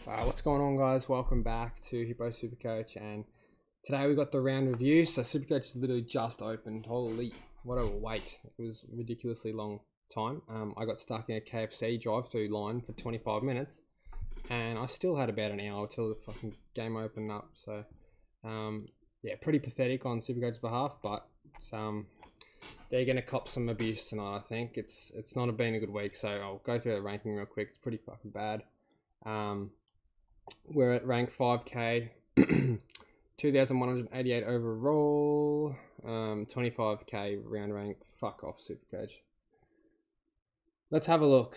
What's going on, guys? Welcome back to Hippo Supercoach, and today we got the round review. So Supercoach literally just opened. Holy, what a wait! It was a ridiculously long time. I got stuck in a KFC drive-through line for 25 minutes, and I still had about an hour till the fucking game opened up. So, yeah, pretty pathetic on Supercoach's behalf, but they're gonna cop some abuse tonight. I think it's not been a good week. So I'll go through the ranking real quick. It's pretty fucking bad. We're at rank 5k, 2,188 overall, 25k round rank. Fuck off, Supercoach. Let's have a look.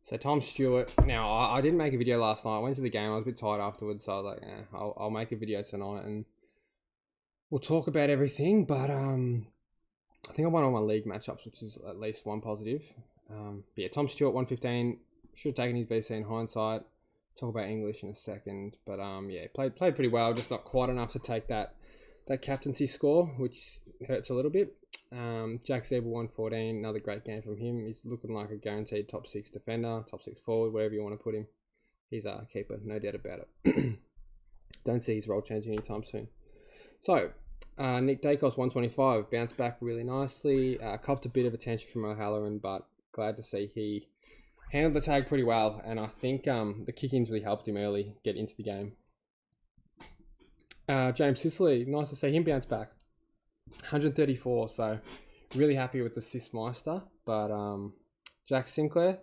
So Tom Stewart. Now, I didn't make a video last night. I went to the game. I was a bit tired afterwards, so I was like, I'll make a video tonight and we'll talk about everything. But I think I won all my league matchups, which is at least one positive. But yeah, Tom Stewart, 115. Should have taken his VC in hindsight. Talk about English in a second. But yeah, played pretty well. Just not quite enough to take that captaincy score, which hurts a little bit. Jack Zebel, 114. Another great game from him. He's looking like a guaranteed top 6 defender, top 6 forward, wherever you want to put him. He's a keeper, no doubt about it. Don't see his role changing anytime soon. So, Nick Dacos, 125. Bounced back really nicely. Copped a bit of attention from O'Halloran, but glad to see he handled the tag pretty well, and I think the kick-ins really helped him early get into the game. James Sicily, nice to see him bounce back. 134, so really happy with the Sismeister. But Jack Sinclair,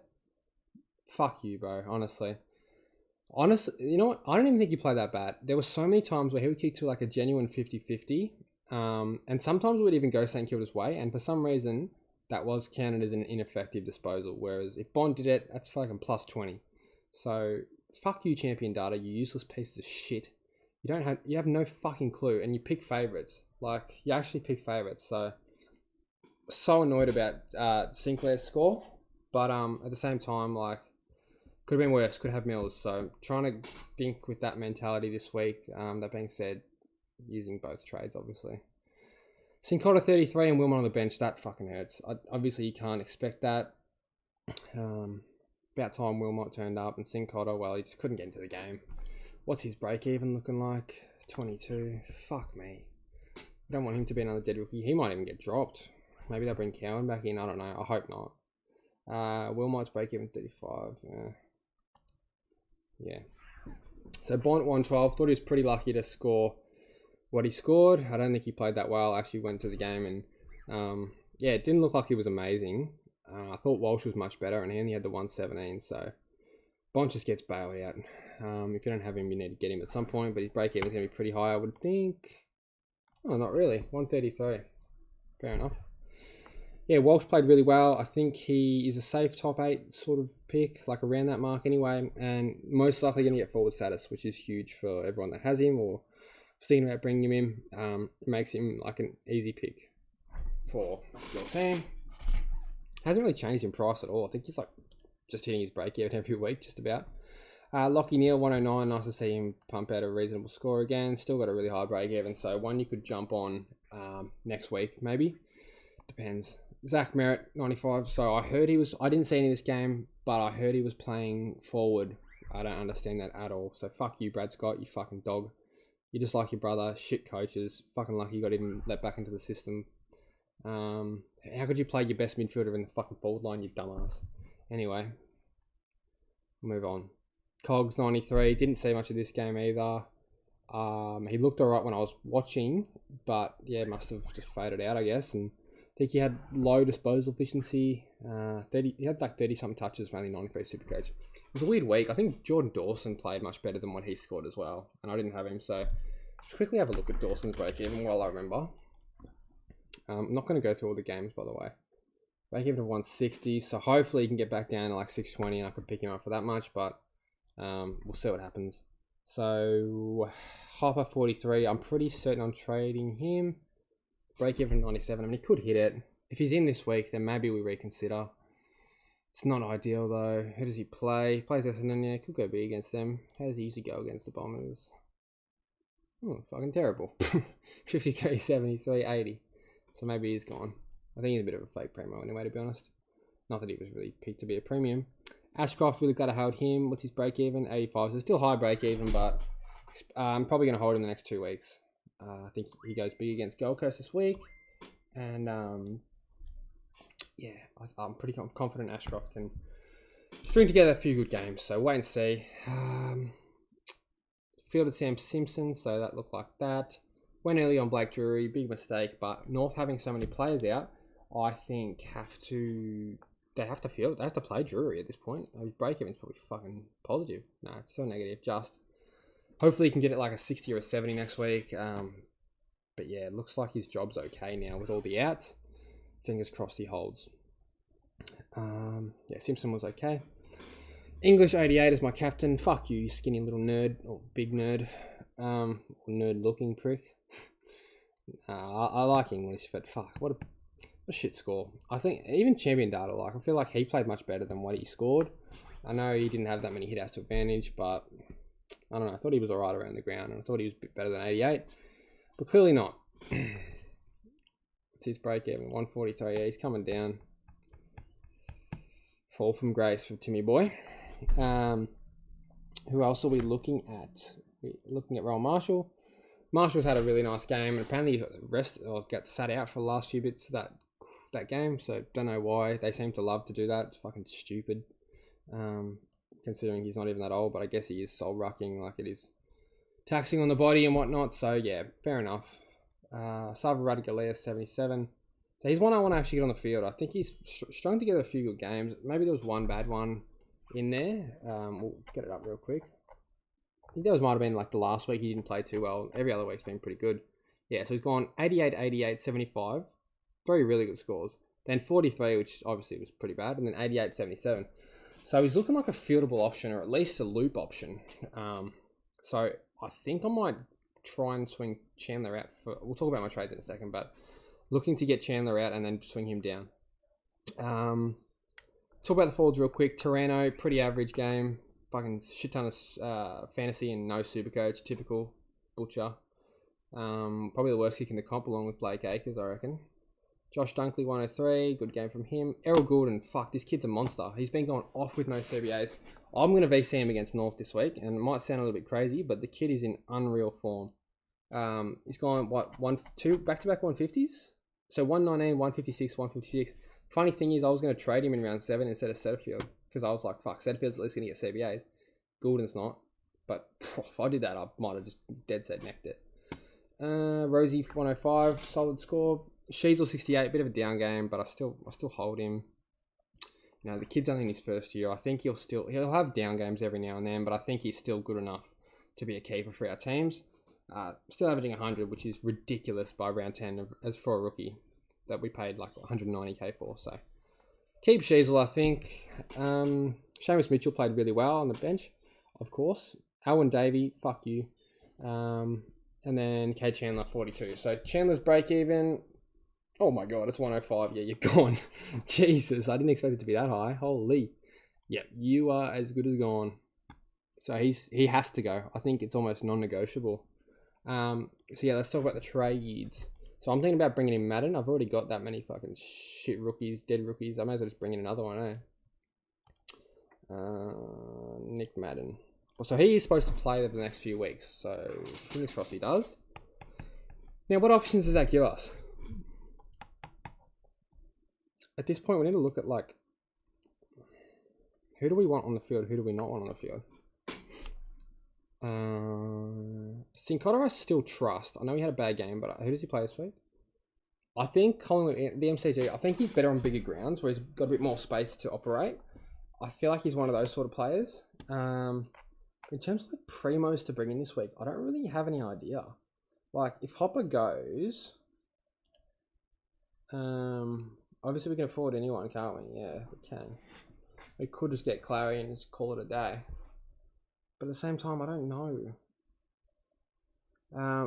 fuck you, bro, honestly. You know what? I don't even think he played that bad. There were so many times where he would kick to like a genuine 50-50, and sometimes it would even go St Kilda's way, and for some reason that was counted as an ineffective disposal. Whereas if Bond did it, that's fucking plus 20. So fuck you, Champion Data, you useless pieces of shit. You have no fucking clue, and you pick favourites. Like, you actually pick favourites. So annoyed about Sinclair's score, but at the same time, like, could have been worse. Could have Mills. So trying to think with that mentality this week. That being said, using both trades obviously. Sincotta 33 and Wilmot on the bench, that fucking hurts. Obviously, you can't expect that. About time Wilmot turned up, and Sincotta, well, he just couldn't get into the game. What's his break even looking like? 22. Fuck me. I don't want him to be another dead rookie. He might even get dropped. Maybe they'll bring Cowan back in. I don't know. I hope not. Wilmot's break even 35. Yeah. So Bont 112. Thought he was pretty lucky to score what he scored. I don't think he played that well. Actually went to the game and yeah, it didn't look like he was amazing. I thought Walsh was much better, and he only had the 117. So Bont just gets bailed out. If you don't have him, you need to get him at some point, but his break even is going to be pretty high, I would think. Oh, not really. 133. Fair enough. Yeah, Walsh played really well. I think he is a safe top 8 sort of pick, like around that mark anyway, and most likely going to get forward status, which is huge for everyone that has him or thinking about bringing him in. Makes him like an easy pick for your team. Hasn't really changed in price at all. I think he's like just hitting his break even every week, just about. Lockie Neal, 109. Nice to see him pump out a reasonable score again. Still got a really high break even, so one you could jump on next week, maybe. Depends. Zach Merritt, 95. So I didn't see any of this game, but I heard he was playing forward. I don't understand that at all. So fuck you, Brad Scott, you fucking dog. You just like your brother. Shit coaches. Fucking lucky you got even let back into the system. How could you play your best midfielder in the fucking forward line, you dumbass? Anyway, we'll move on. Cogs 93. Didn't see much of this game either. He looked alright when I was watching, but yeah, must have just faded out, I guess. And I think he had low disposal efficiency. He had like 30 something touches for only 93 Supercoach. It was a weird week. I think Jordan Dawson played much better than what he scored as well, and I didn't have him. So let's quickly have a look at Dawson's break even while I remember. I'm not going to go through all the games, by the way. Break even of 160, so hopefully he can get back down to like 620 and I could pick him up for that much, but we'll see what happens. So Hopper 43, I'm pretty certain I'm trading him. Break even 97. I mean, he could hit it. If he's in this week, then maybe we reconsider. It's not ideal though. Who does he play? He plays Essendon, yeah, could go big against them. How does he usually go against the Bombers? Oh, fucking terrible. 53, 73, 80. So maybe he's gone. I think he's a bit of a fake premium anyway, to be honest. Not that he was really picked to be a premium. Ashcroft, really glad I held him. What's his break even? 85. So still high break even, but I'm probably going to hold him the next 2 weeks. I think he goes big against Gold Coast this week. And yeah, I'm pretty confident Ashcroft can string together a few good games. So wait and see. Fielded Sam Simpson, so that looked like that. Went early on Blake Drury, big mistake. But North having so many players out, I think they have to field. They have to play Drury at this point. His break even's probably fucking positive. No, it's still negative. Just hopefully he can get it like a 60 or a 70 next week. But yeah, it looks like his job's okay now with all the outs. Fingers crossed he holds. Yeah, Simpson was okay. English 88 is my captain. Fuck you, you skinny little nerd. Or big nerd. Nerd looking prick. I like English, but fuck, what a shit score. I think even champion data, like, I feel like he played much better than what he scored. I know he didn't have that many hit outs to advantage, but I don't know. I thought he was alright around the ground, and I thought he was a bit better than 88, but clearly not. It's his break even, 143. Yeah, he's coming down. Fall from grace for Timmy boy. Who else are we looking at? We're looking at Rowan Marshall. Marshall's had a really nice game, and apparently he got sat out for the last few bits of that game, so don't know why. They seem to love to do that. It's fucking stupid, considering he's not even that old, but I guess he is soul rucking, like it is taxing on the body and whatnot, so yeah, fair enough. Sava Radigalea, 77. So he's one I want to actually get on the field. I think he's strung together a few good games. Maybe there was one bad one in there. We'll get it up real quick. I think might have been like the last week he didn't play too well. Every other week's been pretty good. Yeah, so he's gone 88, 88, 75. 3 really good scores. Then 43, which obviously was pretty bad. And then 88, 77. So he's looking like a fieldable option, or at least a loop option. So I think I might try and swing Chandler out. We'll talk about my trades in a second, but looking to get Chandler out and then swing him down. Talk about the forwards real quick. Taranto, pretty average game. Fucking shit ton of fantasy and no Supercoach. Typical butcher. Probably the worst kick in the comp along with Blake Acres, I reckon. Josh Dunkley, 103. Good game from him. Errol Goulden, fuck, this kid's a monster. He's been going off with no CBAs. I'm going to VC him against North this week, and it might sound a little bit crazy, but the kid is in unreal form. He's gone, two back-to-back 150s? So 119, 156, 156. Funny thing is, I was going to trade him in round 7 instead of Setterfield, because I was like, fuck, Setterfield's at least going to get CBAs. Goulden's not. But if I did that, I might have just dead set necked it. Rosie, 105, solid score. Sheasel, 68, bit of a down game, but I still hold him. You know, the kid's only in his first year. I think he'll have down games every now and then, but I think he's still good enough to be a keeper for our teams. Still averaging 100, which is ridiculous by round 10 as for a rookie that we paid like 190k for. So keep Sheasel, I think. Seamus Mitchell played really well on the bench, of course. Alwyn Davey, fuck you. And then Kate Chandler, 42. So Chandler's break even. Oh my god, it's 105. Yeah, you're gone. Jesus, I didn't expect it to be that high. Holy. Yep, you are as good as gone. So he has to go. I think it's almost non-negotiable. So yeah, let's talk about the trades. So I'm thinking about bringing in Madden. I've already got that many fucking shit rookies, dead rookies. I may as well just bring in another one, eh? Nick Madden. So he is supposed to play over the next few weeks. So fingers crossed he does. Now, what options does that give us? At this point, we need to look at, like, who do we want on the field? Who do we not want on the field? Sincotta I still trust. I know he had a bad game, but who does he play this week? I think Collingwood, the MCG, I think he's better on bigger grounds where he's got a bit more space to operate. I feel like he's one of those sort of players. In terms of like primos to bring in this week, I don't really have any idea. Like, if Hopper goes... obviously we can afford anyone, can't we? Yeah, we can. We could just get Clary and just call it a day. But at the same time, I don't know.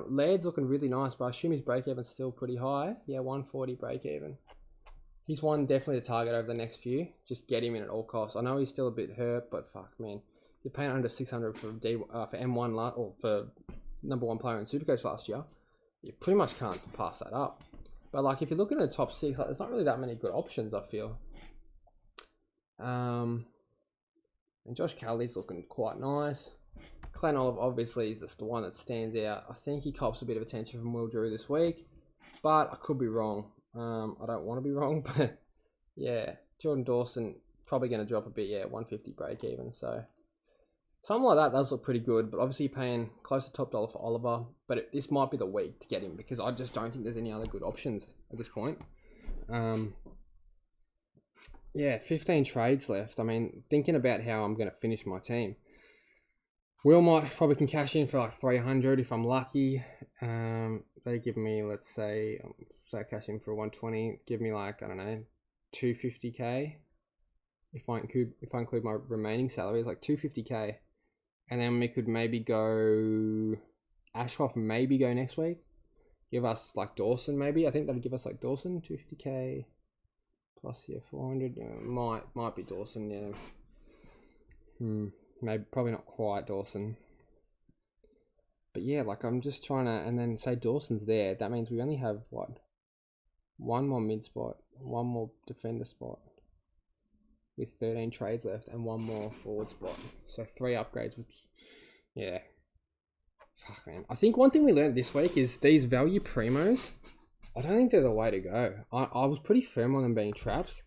Laird's looking really nice, but I assume his break-even's still pretty high. Yeah, 140 break-even. He's one definitely to target over the next few. Just get him in at all costs. I know he's still a bit hurt, but fuck, man. You're paying under 600 for M1 or for #1 player in Supercoach last year. You pretty much can't pass that up. But like, if you're looking at the top 6, like, there's not really that many good options, I feel. And Josh Kelly's looking quite nice. Glenn Olive obviously is just the one that stands out. I think he cops a bit of attention from Will Drew this week, but I could be wrong. I don't want to be wrong, but yeah, Jordan Dawson probably going to drop a bit. Yeah, 150 break even. So something like that does look pretty good, but obviously you're paying close to top dollar for Oliver. But this might be the week to get him because I just don't think there's any other good options at this point. Yeah, 15 trades left. I mean, thinking about how I'm going to finish my team. Will might probably can cash in for like 300 if I'm lucky. They give me, let's say I cash in for 120, give me like, I don't know, 250k. If I include my remaining salary, it's like 250k. And then we could maybe go Ashcroft, maybe go next week. Give us like Dawson, maybe. I think that'd give us like Dawson, 250k plus, yeah, 400. Might be Dawson, yeah. Maybe, probably not quite Dawson. But yeah, like I'm just trying to, and then say Dawson's there. That means we only have what? One more mid spot, one more defender spot with 13 trades left, and one more forward spot. So 3 upgrades, which, yeah. Fuck, man. I think one thing we learned this week is these value primos, I don't think they're the way to go. I was pretty firm on them being traps.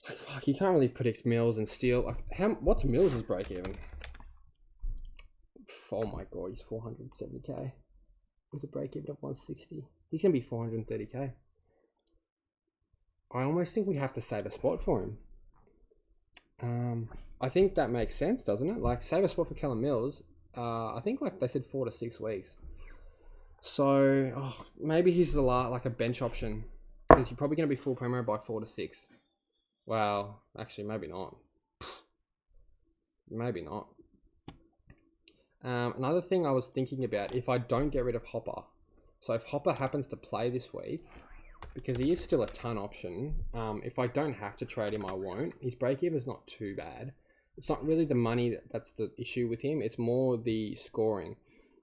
Like, fuck, you can't really predict Mills and Steele. Like, what's Mills' break even? Oh my god, he's 470k with a break even of 160. He's gonna be 430k. I almost think we have to save a spot for him. I think that makes sense, doesn't it? Like, save a spot for Callum Mills. I think like they said 4 to 6 weeks. So maybe he's like a bench option because you're probably gonna be full promo by 4 to 6. Well, actually, maybe not. Maybe not. Another thing I was thinking about, if I don't get rid of Hopper, so if Hopper happens to play this week, because he is still a ton option, if I don't have to trade him, I won't. His break-even is not too bad. It's not really the money that's the issue with him. It's more the scoring.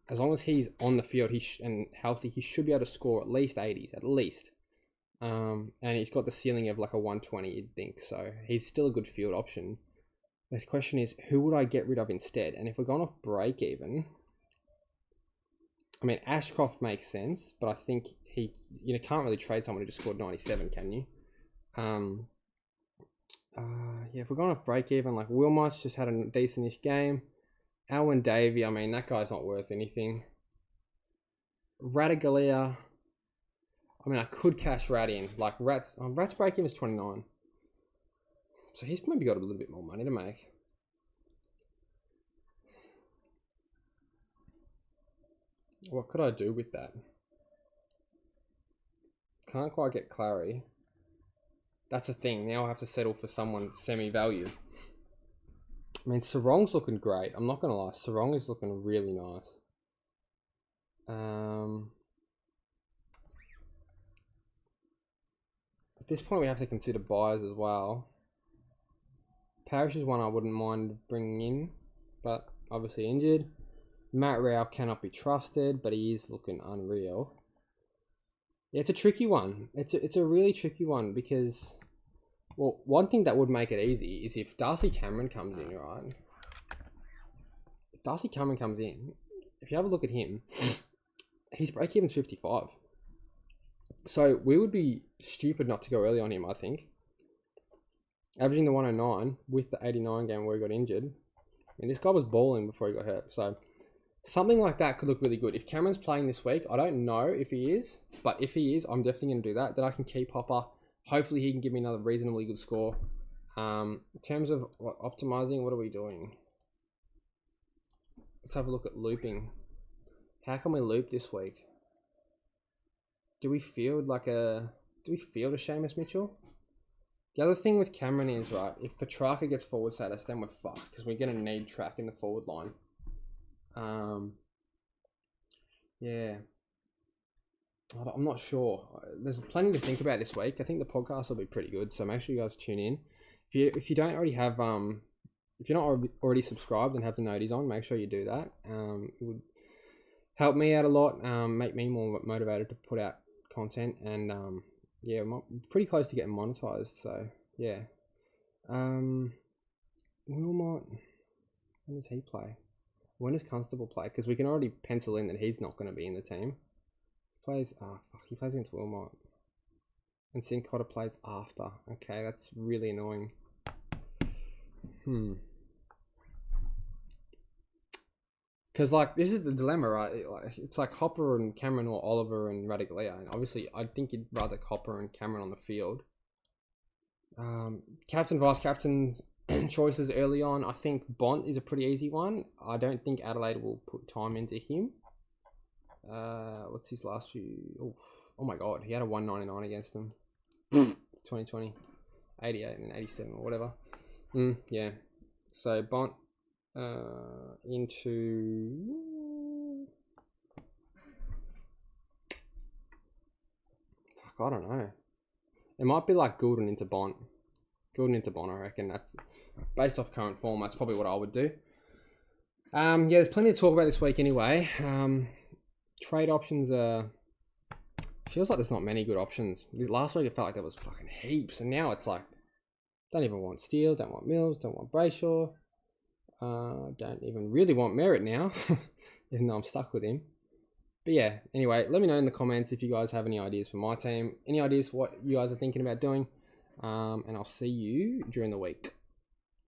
As long as he's on the field and healthy, he should be able to score at least 80s, at least. And he's got the ceiling of like a 120, you'd think. So he's still a good field option. The question is, who would I get rid of instead? And if we're going off break even, I mean, Ashcroft makes sense, but I think you can't really trade someone who just scored 97, can you? Yeah, if we're going off break even, like Wilmot's just had a decentish game. Alwyn Davey, I mean, that guy's not worth anything. Radagalia, I mean, I could cash Rat in. Like, Rat's break even is 29. So he's maybe got a little bit more money to make. What could I do with that? Can't quite get Clary. That's the thing. Now I have to settle for someone semi-value. I mean, Sarong's looking great. I'm not going to lie. Sarong is looking really nice. At this point, we have to consider buyers as well. Parrish is one I wouldn't mind bringing in, but obviously injured. Matt Rao cannot be trusted, but he is looking unreal. Yeah, it's a tricky one. It's a really tricky one because, well, one thing that would make it easy is if Darcy Cameron comes in, right? If Darcy Cameron comes in, if you have a look at him, his break-even's 55. So we would be stupid not to go early on him, I think. Averaging the 109 with the 89 game where he got injured. I mean, this guy was balling before he got hurt. So something like that could look really good. If Cameron's playing this week, I don't know if he is. But if he is, I'm definitely going to do that. Then I can keep Hopper. Hopefully he can give me another reasonably good score. In terms of optimizing, what are we doing? Let's have a look at looping. How can we loop this week? Do we field a Seamus Mitchell? The other thing with Cameron is, right, if Petrarca gets forward status, then we're fucked because we're going to need track in the forward line. Yeah. I'm not sure. There's plenty to think about this week. I think the podcast will be pretty good, so make sure you guys tune in. If you don't already have if you're not already subscribed and have the noties on, make sure you do that. It would help me out a lot, make me more motivated to put out content, and yeah, I'm pretty close to getting monetized, so yeah. Wilmot. When does he play? When does Constable play? Because we can already pencil in that he's not going to be in the team. He plays against Wilmot. And Sincotta plays after. Okay, that's really annoying. Because, like, this is the dilemma, right? It's like Hopper and Cameron or Oliver and Radaglia. And obviously, I think you'd rather Hopper and Cameron on the field. Captain, vice-captain choices early on. I think Bont is a pretty easy one. I don't think Adelaide will put time into him. What's his last few? Oh my god, he had a 199 against them. 2020. 88 and 87 or whatever. Yeah. So Bont into... Fuck, I don't know. It might be like Goulden into Bont. Goulden into Bont, I reckon. That's based off current form. That's probably what I would do. Yeah, there's plenty to talk about this week anyway. Trade options feels like there's not many good options. Last week it felt like there was fucking heaps, and now it's like don't even want Steele, don't want Mills, don't want Brayshaw, don't even really want Merritt now, even though I'm stuck with him. But yeah, anyway, let me know in the comments if you guys have any ideas for my team, any ideas for what you guys are thinking about doing, and I'll see you during the week.